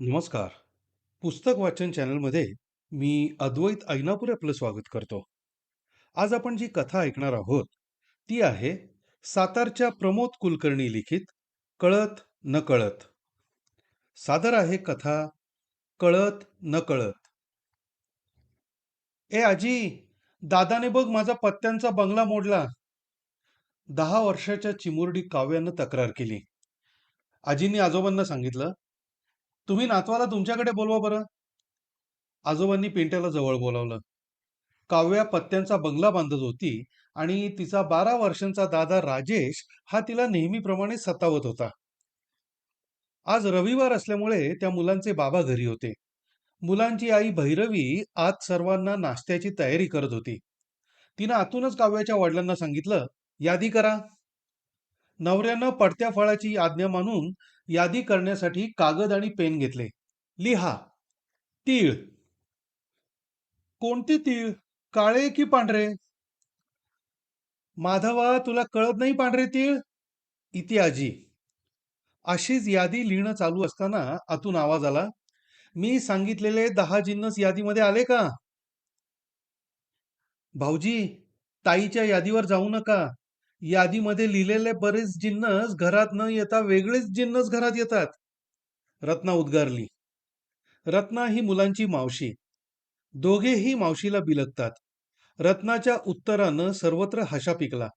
नमस्कार. पुस्तक वाचन चॅनलमध्ये मी अद्वैत ऐनापुरे आपलं स्वागत करतो. आज आपण जी कथा ऐकणार आहोत, ती आहे सातारच्या प्रमोद कुलकर्णी लिखित कळत नकळत. सादर आहे कथा कळत नकळत. ए आजी, दादाने बघ माझा पत्त्यांचा बंगला मोडला. 10 वर्षाच्या चिमुरडी काव्यानं तक्रार केली. आजींनी आजोबांना सांगितलं, तुम्ही नातवाला तुमच्याकडे बोलवा बरं. आजोबांनी पिंट्याला जवळ बोलावलं. काव्या पत्त्यांचा बंगला बांधत होती आणि तिचा 12 वर्षांचा दादा राजेश हा तिला नेहमीप्रमाणे सतावत होता. आज रविवार असल्यामुळे त्या मुलांचे बाबा घरी होते. मुलांची आई भैरवी आज सर्वांना नाश्त्याची तयारी करत होती. तिनं आतूनच काव्याच्या वडिलांना सांगितलं, यादी करा. नवऱ्यानं पडत्या फळाची आज्ञा मानून यादी करण्यासाठी कागद आणि पेन घेतले. लिहा. तीळ. कोणते तीळ? काळे की पांढरे? माधवा, तुला कळत नाही पांढरे तीळ? इति आजी. अशीच यादी लिहिणं चालू असताना आतून आवाज आला, मी सांगितलेले 10 जिन्नस यादीमध्ये आले का? भाऊजी, ताईच्या यादीवर जाऊ नका. यादीमध्ये लिहिलेले बरेच जिन्नस घरात न येता वेगळेच जिन्नस घरात येतात. रत्ना उद्गारली. रत्ना ही मुलांची मावशी. दोघेही मावशीला बिलगतात. रत्नाच्या उत्तरानं सर्वत्र हशा पिकला.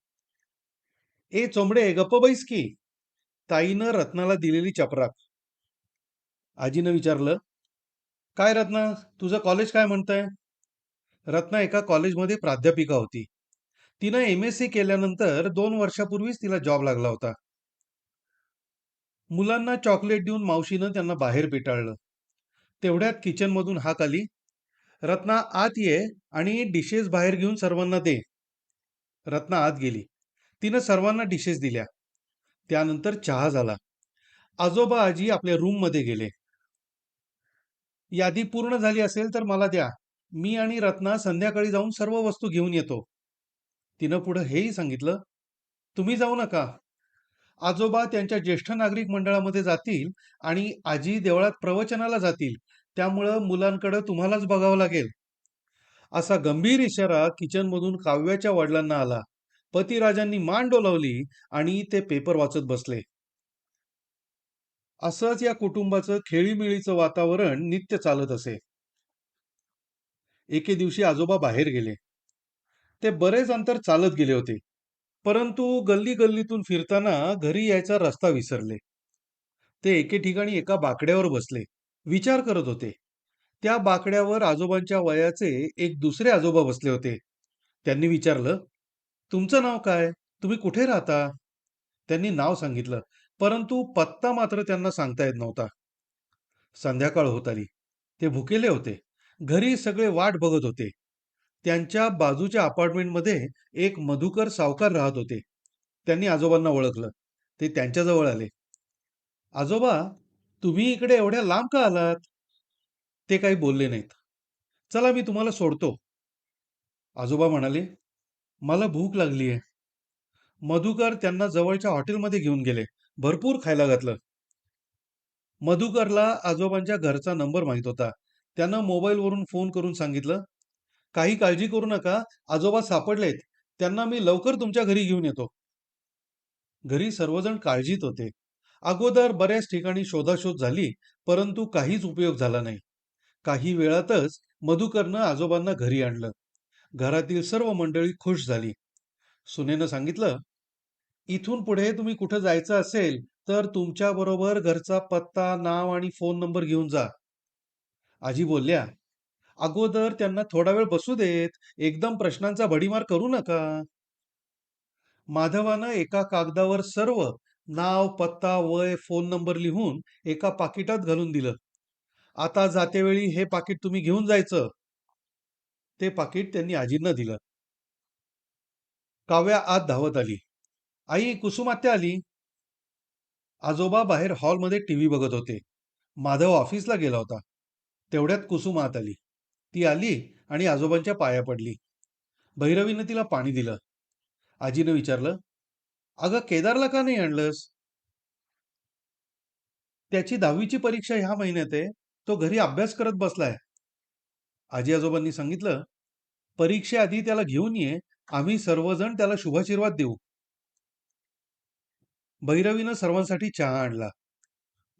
ए चोंबडे, गप्प बैस की. ताईनं रत्नाला दिलेली चपराक. आजीनं विचारलं, काय रत्ना, तुझं कॉलेज काय म्हणतंय? रत्ना एका कॉलेजमध्ये प्राध्यापिका होती. तिनं MSc केल्यानंतर 2 वर्षापूर्वीच तिला जॉब लागला होता. मुलांना चॉकलेट देऊन मावशीनं त्यांना बाहेर पिटाळलं. तेवढ्यात किचनमधून हाक आली, रत्ना आत ये आणि डिशेस बाहेर घेऊन सर्वांना दे. रत्ना आत गेली. तिनं सर्वांना डिशेस दिल्या. त्यानंतर चहा झाला. आजोबा आजी आपल्या रूममध्ये गेले. यादी पूर्ण झाली असेल तर मला द्या. मी आणि रत्ना संध्याकाळी जाऊन सर्व वस्तू घेऊन येतो. तिनं पुढं हेही सांगितलं, तुम्ही जाऊ नका. आजोबा त्यांच्या ज्येष्ठ नागरिक मंडळामध्ये जातील आणि आजी देवळात प्रवचनाला जातील. त्यामुळं मुलांकडे तुम्हालाच बघावं लागेल. असा गंभीर इशारा किचनमधून काव्याच्या वडिलांना आला. पतिराजांनी मान डोलावली आणि ते पेपर वाचत बसले. असंच या कुटुंबाचं खेळीमेळीचं वातावरण नित्य चालत असे. एके दिवशी आजोबा बाहेर गेले. ते बरेच अंतर चालत गेले होते. परंतु गल्ली गल्लीतून फिरताना घरी यायचा रस्ता विसरले. ते एके ठिकाणी एका बाकड्यावर बसले. विचार करत होते. त्या बाकड्यावर आजोबांच्या वयाचे एक दुसरे आजोबा बसले होते. त्यांनी विचारलं, तुमचं नाव काय? तुम्ही कुठे राहता? त्यांनी नाव सांगितलं, परंतु पत्ता मात्र त्यांना सांगता येत नव्हता. संध्याकाळ होत आली. ते भुकेले होते. घरी सगळे वाट बघत होते. त्यांच्या बाजूच्या अपार्टमेंटमध्ये एक मधुकर सावकार राहत होते. त्यांनी आजोबांना ओळखलं. ते त्यांच्याजवळ आले. आजोबा, तुम्ही इकडे एवढ्या लांब का आलात? ते काही बोलले नाहीत. चला, मी तुम्हाला सोडतो. आजोबा म्हणाले, मला भूक लागली आहे. मधुकर त्यांना जवळच्या हॉटेलमध्ये घेऊन गेले. भरपूर खायला घातलं. मधुकरला आजोबांच्या घरचा नंबर माहित होता. त्यानं मोबाईलवरून फोन करून सांगितलं, काही काळजी करू नका, आजोबा सापडलेत. त्यांना मी लवकर तुमच्या घरी घेऊन येतो. घरी सर्वजण काळजीत होते. अगोदर बऱ्याच ठिकाणी शोधाशोध झाली, परंतु काहीच उपयोग झाला नाही. काही वेळातच मधुकरनं आजोबांना घरी आणलं. घरातील सर्व मंडळी खुश झाली. सुनेनं सांगितलं, इथून पुढे तुम्ही कुठं जायचं असेल तर तुमच्या बरोबर घरचा पत्ता, नाव आणि फोन नंबर घेऊन जा. आजी बोलल्या, अगोदर त्यांना थोडा वेळ बसू देत. एकदम प्रश्नांचा भडीमार करू नका. माधवानं एका कागदावर सर्व नाव, पत्ता, वय, फोन नंबर लिहून एका पाकिटात घालून दिलं. आता जातेवेळी हे पाकिट तुम्ही घेऊन जायचं. ते पाकिट त्यांनी आजींना दिलं. काव्या आत धावत आली. आई, कुसुम आत्या आली. आजोबा बाहेर हॉलमध्ये टीव्ही बघत होते. माधव ऑफिसला गेला होता. तेवढ्यात कुसुम आत आली. ती आली आणि आजोबांच्या पाया पडली. भैरवीनं तिला पाणी दिलं. आजीनं विचारलं, अगं केदारला का नाही आणलंस? त्याची 10वी परीक्षा ह्या महिन्यात आहे. तो घरी अभ्यास करत बसलाय. आजी-आजोबांनी सांगितलं, "परीक्षेआधी त्याला घेऊन ये. आम्ही सर्वजण त्याला शुभाशीर्वाद देऊ." भैरवीनं सर्वांसाठी चहा आणला.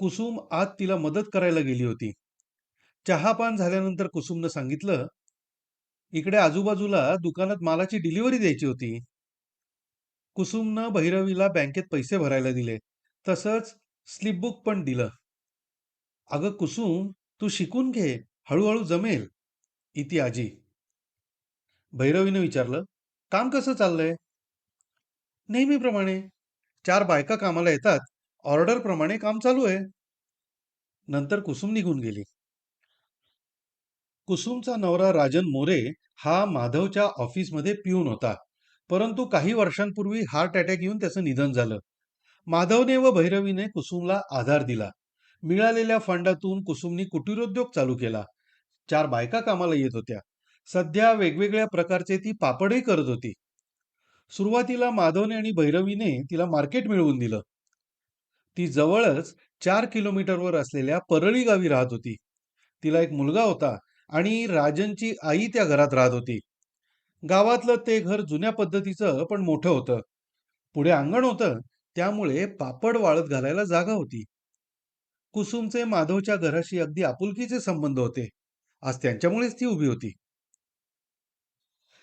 कुसुम आत तिला मदत करायला गेली होती. चहापान झाल्यानंतर कुसुमनं सांगितलं, "इकडे आजूबाजूला दुकानात मालाची डिलिव्हरी द्यायची होती." कुसुमनं भैरवीला बँकेत पैसे भरायला दिले. तसंच स्लिपबुक पण दिलं. "अगं कुसुम, तू शिकून घे. हळूहळू जमेल." इति आजी. भैरवीनं विचारलं, "काम कसं चाललंय?" "नेहमीप्रमाणे. 4 बायका कामाला येतात. ऑर्डरप्रमाणे काम चालू आहे." नंतर कुसुम निघून गेली. कुसुमचा नवरा राजन मोरे हा माधवच्या ऑफिसमध्ये पिऊन होता. परंतु काही वर्षांपूर्वी हार्ट अटॅक येऊन त्याचं निधन झालं. माधवने व भैरवीने कुसुमला आधार दिला. मिळालेल्या फंडातून कुसुमनी कुटीरोद्योग चालू केला. 4 बायका कामाला येत होत्या. सध्या वेगवेगळ्या प्रकारचे ती पापडही करत होती. सुरुवातीला माधवने आणि भैरवीने तिला मार्केट मिळवून दिलं. ती जवळच 4 किलोमीटरवर असलेल्या परळी गावी राहत होती. तिला एक मुलगा होता आणि राजनची आई त्या घरात राहत होती. गावातलं ते घर जुन्या पद्धतीचं पण मोठं होतं. पुढे अंगण होतं, त्यामुळे पापड वाळत घालायला जागा होती. कुसुमचे माधवच्या घराशी अगदी आपुलकीचे संबंध होते. आज त्यांच्यामुळेच ती उभी होती.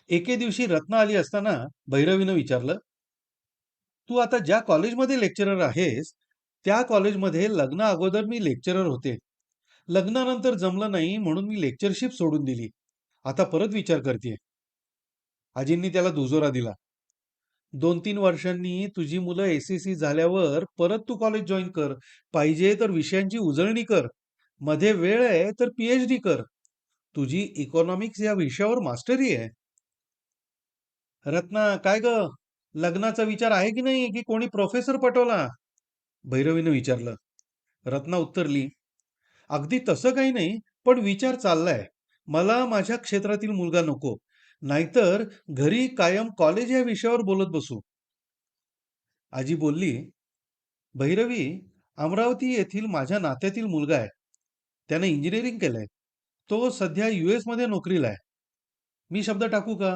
एके दिवशी रत्ना आली असताना भैरवीनं विचारलं, "तू आता ज्या कॉलेजमध्ये लेक्चरर आहेस, त्या कॉलेजमध्ये लग्ना अगोदर मी लेक्चरर होते. लग्नानंतर जमलं नाही म्हणून मी लेक्चरशिप सोडून दिली. आता परत विचार करतेय." आजींनी त्याला दुजोरा दिला. 2-3 वर्षांनी तुझी मुलं एस-एस-सी झाल्यावर परत तू कॉलेज जॉईन कर. पाहिजे तर विषयांची उजळणी कर. मध्ये वेळ आहे तर पी-एच-डी कर. तुझी इकॉनॉमिक्स या विषयावर मास्टरी आहे. रत्ना, काय ग? लग्नाचा विचार आहे की नाही, की कोणी प्रोफेसर पटवला? भैरवीनं विचारलं. रत्ना उत्तरली, अगदी तसं काही नाही, पण विचार चाललाय. मला माझ्या क्षेत्रातील मुलगा नको. नाहीतर घरी कायम कॉलेज या विषयावर बोलत बसू. आजी बोलली, भैरवी, अमरावती येथील माझ्या नात्यातील मुलगा आहे. त्याने इंजिनिअरिंग केलंय. तो सध्या US मध्ये नोकरीला आहे. मी शब्द टाकू का?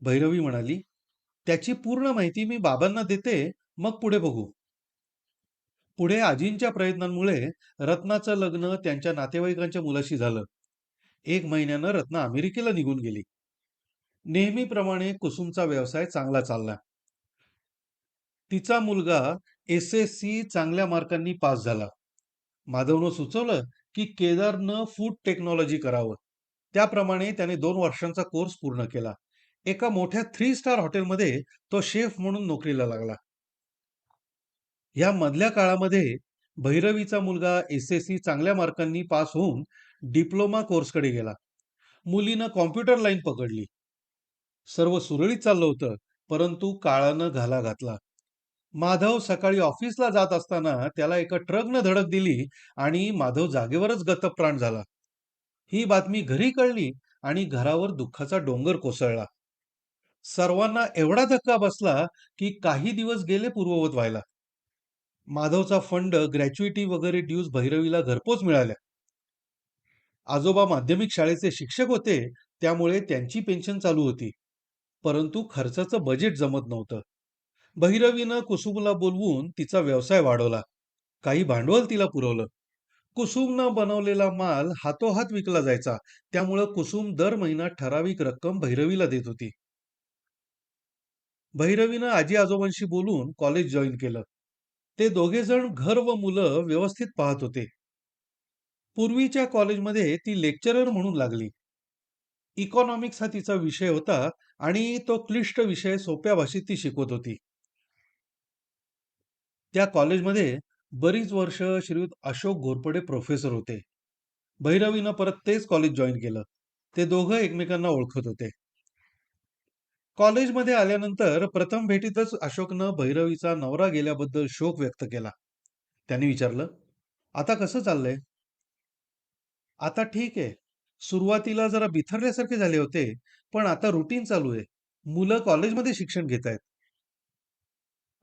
भैरवी म्हणाली, त्याची पूर्ण माहिती मी बाबांना देते, मग पुढे बघू. पुढे आजींच्या प्रयत्नांमुळे रत्नाचं लग्न त्यांच्या नातेवाईकांच्या मुलाशी झालं. 1 महिन्यानं रत्ना अमेरिकेला निघून गेली. नेहमीप्रमाणे कुसुमचा व्यवसाय चांगला चालला. तिचा मुलगा एस-एस-सी चांगल्या मार्कांनी पास झाला. माधवनं सुचवलं की केदारनं फूड टेक्नॉलॉजी करावं. त्याप्रमाणे त्याने 2 वर्षांचा कोर्स पूर्ण केला. एका मोठ्या 3 स्टार हॉटेलमध्ये तो शेफ म्हणून नोकरीला लागला. या मधल्या काळामध्ये भैरवीचा मुलगा एस-एस-सी चांगल्या मार्कांनी पास होऊन डिप्लोमा कोर्सकडे गेला. मुलीनं कॉम्प्युटर लाईन पकडली. सर्व सुरळीत चाललं होतं, परंतु काळानं घाला घातला. माधव सकाळी ऑफिसला जात असताना त्याला एका ट्रकनं धडक दिली आणि माधव जागेवरच गतप्राण झाला. ही बातमी घरी कळली आणि घरावर दुःखाचा डोंगर कोसळला. सर्वांना एवढा धक्का बसला की काही दिवस गेले पूर्ववत व्हायला. माधवचा फंड, ग्रॅच्युइटी वगैरे ड्यूज भैरवीला घरपोच मिळाल्या. आजोबा माध्यमिक शाळेचे शिक्षक होते, त्यामुळे त्यांची पेन्शन चालू होती. परंतु खर्चाचं बजेट जमत नव्हतं. भैरवीनं कुसुमला बोलवून तिचा व्यवसाय वाढवला. काही भांडवल तिला पुरवलं. कुसुमनं बनवलेला माल हातोहात विकला जायचा. त्यामुळं कुसुम दर महिना ठराविक रक्कम भैरवीला देत होती. भैरवीनं आजी आजोबांशी बोलून कॉलेज जॉईन केलं. ते दोघे जण घर व मुलं व्यवस्थित पाहत होते. पूर्वीच्या कॉलेजमध्ये ती लेक्चरर म्हणून लागली. इकॉनॉमिक्स हा तिचा विषय होता आणि तो क्लिष्ट विषय सोप्या भाषेत ती शिकवत होती. त्या कॉलेजमध्ये बरीच वर्ष श्रीयुत अशोक घोरपडे प्रोफेसर होते. भैरवीनं परत तेच कॉलेज जॉईन केलं. ते दोघं एकमेकांना ओळखत होते. कॉलेजमध्ये आल्यानंतर प्रथम भेटीतच अशोकनं भैरवीचा नवरा गेल्याबद्दल शोक व्यक्त केला. त्यांनी विचारलं, आता कसं चाललंय? आता ठीक आहे. सुरुवातीला जरा बिथरल्यासारखे झाले होते, पण आता रुटीन चालू आहे. मुलं कॉलेजमध्ये शिक्षण घेत आहेत.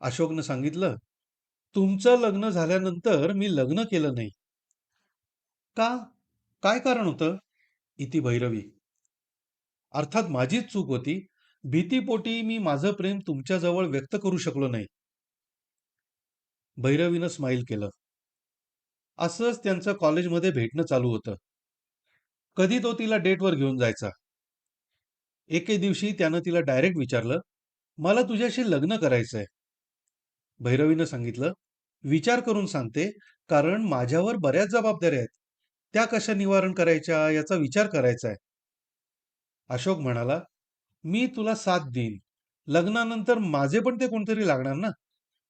अशोकनं सांगितलं, तुमचं लग्न झाल्यानंतर मी लग्न केलं नाही. का? काय कारण होतं? इति भैरवी. अर्थात माझीच चूक होती. भीतीपोटी मी माझं प्रेम तुमच्याजवळ व्यक्त करू शकलो नाही. भैरवीनं स्माईल केलं. असंच त्यांचं कॉलेजमध्ये भेटणं चालू होतं. कधी तो तिला डेटवर घेऊन जायचा. एके दिवशी त्यानं तिला डायरेक्ट विचारलं, "मला तुझ्याशी लग्न करायचंय." भैरवीनं सांगितलं, "विचार करून सांगते, कारण माझ्यावर बऱ्याच जबाबदाऱ्या आहेत. त्या कशा निवारण करायच्या याचा विचार करायचा आहे." अशोक म्हणाला, "मी तुला साथ देईन. लग्नानंतर माझे पण ते कोणतरी लागणार ना.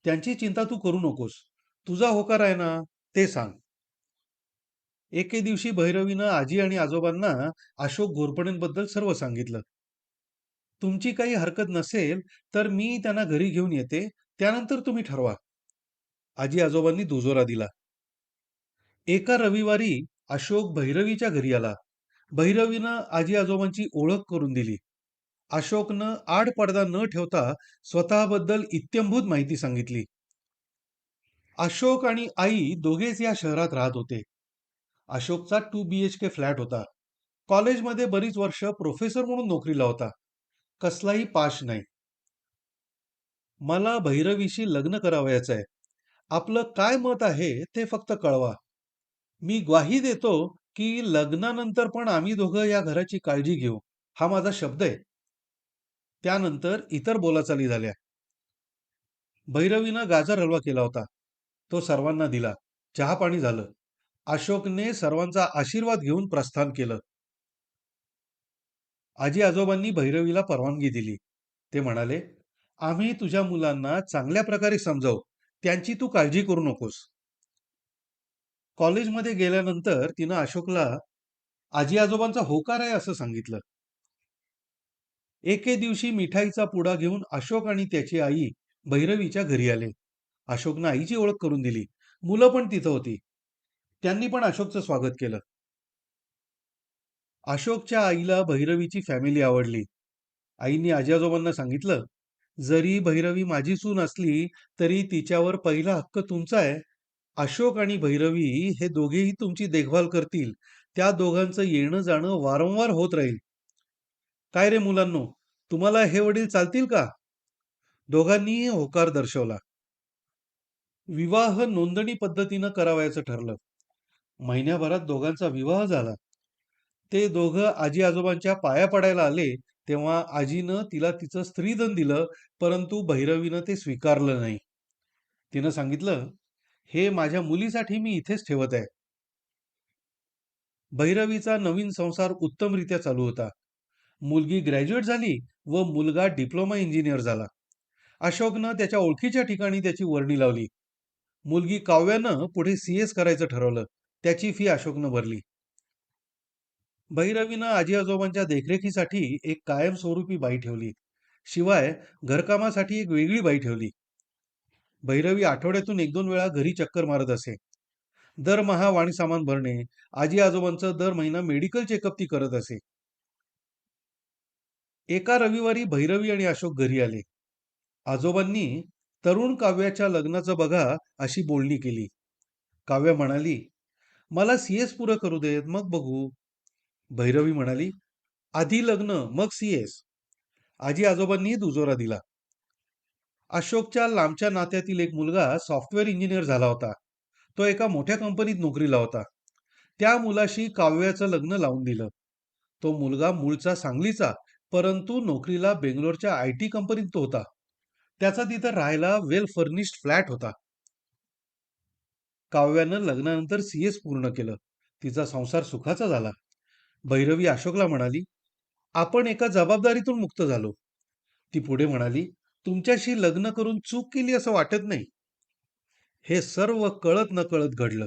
त्यांची चिंता तू करू नकोस. तुझा होकार आहे ना, ते सांग." एके दिवशी भैरवीनं आजी आणि आजोबांना अशोक घोरपडेंबद्दल सर्व सांगितलं. "तुमची काही हरकत नसेल, तर मी त्यांना घरी घेऊन येते. त्यानंतर तुम्ही ठरवा." आजी आजोबांनी दुजोरा दिला. एका रविवारी अशोक भैरवीच्या घरी आला. भैरवीनं आजी आजोबांची ओळख करून दिली. अशोकनं आडपडदा न ठेवता स्वतःबद्दल इत्थंभूत माहिती सांगितली. अशोक आणि आई दोघेच या शहरात राहत होते. अशोकचा 2 BHK फ्लॅट होता. कॉलेजमध्ये बरीच वर्ष प्रोफेसर म्हणून नोकरीला होता. कसलाही पाश नाही. "मला भैरवीशी लग्न करावयाचं आहे. आपलं काय मत आहे ते फक्त कळवा. मी ग्वाही देतो की लग्नानंतर पण आम्ही दोघं या घराची काळजी घेऊ. हा माझा शब्द आहे." त्यानंतर इतर बोलाचाली झाल्या. भैरवीनं गाजर हलवा केला होता. तो सर्वांना दिला. चहापाणी झालं. अशोकने सर्वांचा आशीर्वाद घेऊन प्रस्थान केलं. आजी आजोबांनी भैरवीला परवानगी दिली. ते म्हणाले, "आम्ही तुझ्या मुलांना चांगल्या प्रकारे समजावू. त्यांची तू काळजी करू नकोस." कॉलेजमध्ये गेल्यानंतर तिनं अशोकला आजी आजोबांचा होकार आहे असं सांगितलं. एके दिवशी मिठाईचा पुडा घेऊन अशोक आणि त्याची आई भैरवीच्या घरी आले. अशोकनं आईची ओळख करून दिली. मुलं पण तिथं होती. त्यांनी पण अशोकचं स्वागत केलं. अशोकच्या आईला भैरवीची फॅमिली आवडली. आईनी आजी-आजोबांना सांगितलं, "जरी भैरवी माझी सून असली, तरी तिच्यावर पहिला हक्क तुमचा आहे. अशोक आणि भैरवी हे दोघेही तुमची देखभाल करतील. त्या दोघांचं येणं-जाणं वारंवार होत राहील." "काय रे मुलांनो, तुम्हाला हे वडील चालतील का?" दोघांनीही होकार दर्शवला. विवाह नोंदणी पद्धतीनं करावयाचं ठरलं. महिन्याभरात दोघांचा विवाह झाला. ते दोघं आजी-आजोबांच्या पाया पडायला आले, तेव्हा आजीनं तिला तिचं स्त्रीधन दिलं, परंतु भैरवीनं ते स्वीकारलं नाही. तिनं सांगितलं, "हे माझ्या मुलीसाठी मी इथेच ठेवत आहे." भैरवीचा नवीन संसार उत्तमरित्या चालू होता. मुलगी ग्रॅज्युएट झाली व मुलगा डिप्लोमा इंजिनियर झाला. अशोकनं त्याच्या ओळखीच्या ठिकाणी त्याची वर्णी लावली. मुलगी काव्यानं पुढे CS करायचं ठरवलं. त्याची फी अशोकनं भरली. भैरवीनं आजी-आजोबांच्या देखरेखीसाठी एक कायमस्वरूपी बाई ठेवली. शिवाय घरकामासाठी एक वेगळी बाई ठेवली. भैरवी आठवड्यातून 1-2 वेळा घरी चक्कर मारत असे. दरमहा वाणसामान भरणे, आजी-आजोबांचं दर महिना मेडिकल चेकअप ती करत असे. एका रविवारी भैरवी आणि अशोक घरी आले. आजोबांनी तरुण काव्याच्या लग्नाचं बघा अशी बोलणी केली. काव्या म्हणाली, "मला CS पुरं करू देत, मग बघू." भैरवी म्हणाली, "आधी लग्न, मग CS." आजी-आजोबांनीही दुजोरा दिला. अशोकच्या लांबच्या नात्यातील एक मुलगा सॉफ्टवेअर इंजिनियर झाला होता. तो एका मोठ्या कंपनीत नोकरीला होता. त्या मुलाशी काव्याचं लग्न लावून दिलं. तो मुलगा मूळचा सांगलीचा, परंतु नोकरीला बेंगलोरच्या IT कंपनीत तो होता. त्याचा तिथं राहायला वेल फर्निश्ड फ्लॅट होता. काव्यानं लग्नानंतर CS पूर्ण केलं. तिचा संसार सुखाचा झाला. भैरवी अशोकला म्हणाली, "आपण एका जबाबदारीतून मुक्त झालो." ती पुढे म्हणाली, "तुमच्याशी लग्न करून चूक केली असं वाटत नाही. हे सर्व कळत नकळत घडलं."